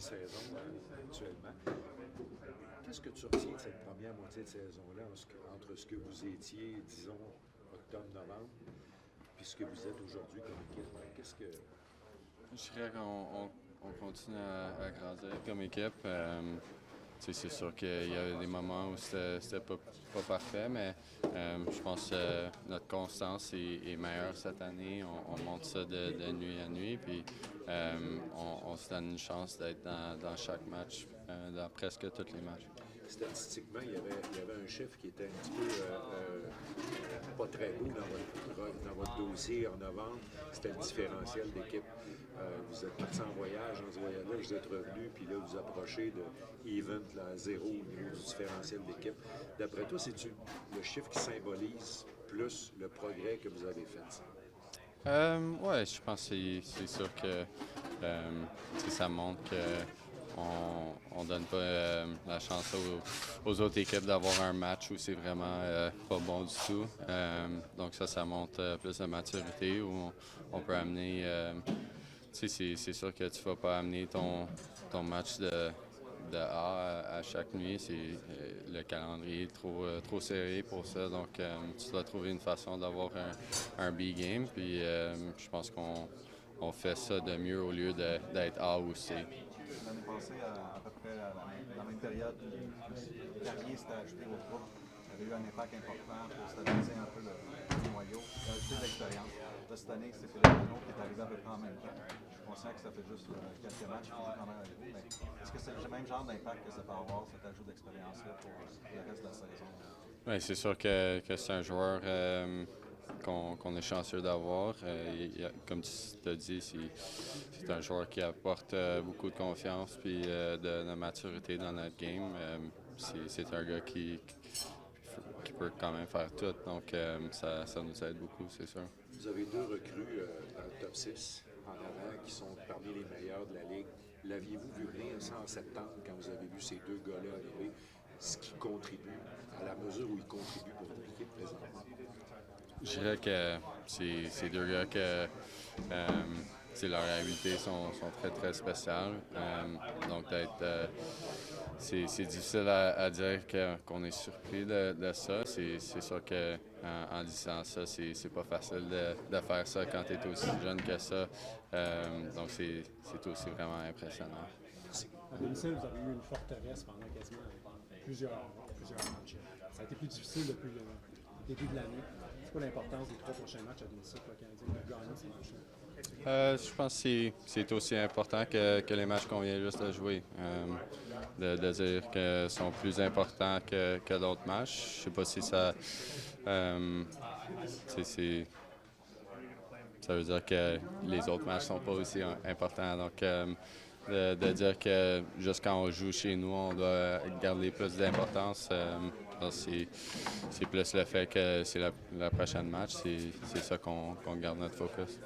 mi-saison actuellement. Qu'est-ce que tu retiens de cette première moitié de saison-là entre ce que vous étiez, disons, octobre-novembre, puis ce que vous êtes aujourd'hui comme équipe? Qu'est-ce que. Je dirais qu'on continue à grandir comme équipe. C'est sûr qu'il y avait des moments où c'était pas parfait, mais je pense que notre constance est meilleure cette année. On monte ça de nuit à nuit, puis on se donne une chance d'être dans chaque match, dans presque tous les matchs. Statistiquement, il y avait un chiffre qui était un petit peu pas très beau dans votre dossier en novembre. C'était le différentiel d'équipe. Vous êtes partis en voyage, dans ce voyage-là, vous êtes revenus, puis là, vous approchez de event à zéro au niveau du différentiel d'équipe. D'après toi, c'est-tu le chiffre qui symbolise plus le progrès que vous avez fait? Ouais, je pense que c'est sûr que ça montre qu'on ne donne pas la chance aux autres équipes d'avoir un match où c'est vraiment pas bon du tout. Donc ça montre plus de maturité où on peut amener. C'est sûr que tu ne vas pas amener ton match de A à chaque nuit. Le calendrier est trop serré pour ça. Donc, tu dois trouver une façon d'avoir un B-game. Puis, je pense qu'on fait ça de mieux au lieu d'être A ou C. L'année passée, à peu près à la même période, Carrier s'était ajouté au groupe. Il avait eu un impact important pour stabiliser un peu le noyau, ajouter de l'expérience. Là, cette année, c'est Philippe Dano qui est arrivé à peu près en même temps. Je suis conscient que ça fait juste quelques matchs qu'il est quand même avec vous, mais est-ce que c'est le même genre d'impact que ça peut avoir, cet ajout d'expérience-là, pour le reste de la saison? Oui, c'est sûr que c'est un joueur qu'on est chanceux d'avoir. Comme tu t'as dit, c'est un joueur qui apporte beaucoup de confiance et de maturité dans notre game. C'est un gars qui peut quand même faire tout, donc ça nous aide beaucoup, c'est sûr. Vous avez deux recrues dans le top 6 en avant qui sont parmi les meilleurs de la Ligue. L'aviez-vous vu venir ça en septembre quand vous avez vu ces deux gars-là arriver? Ce qui contribue, à la mesure où ils contribuent pour votre équipe présentement? Je dirais que c'est deux gars que leurs habiletés sont très, très spéciales. Donc, c'est difficile à dire qu'on est surpris de ça. C'est sûr qu'en disant ça, c'est pas facile de faire ça quand tu es aussi jeune que ça. Donc, c'est aussi vraiment impressionnant. À domicile, vous avez eu une forteresse pendant quasiment plusieurs matchs. Ça a été plus difficile depuis le début de l'année. C'est quoi l'importance des 3 prochains matchs à domicile pour le Canadien de gagner ces matchs-là? Je pense que c'est aussi important que les matchs qu'on vient juste de jouer. De dire qu'ils sont plus importants que d'autres matchs. Je sais pas si ça. Ça veut dire que les autres matchs sont pas aussi importants. Donc, de dire que juste quand on joue chez nous, on doit garder plus d'importance. C'est plus le fait que c'est le prochain match. C'est ça qu'on garde notre focus.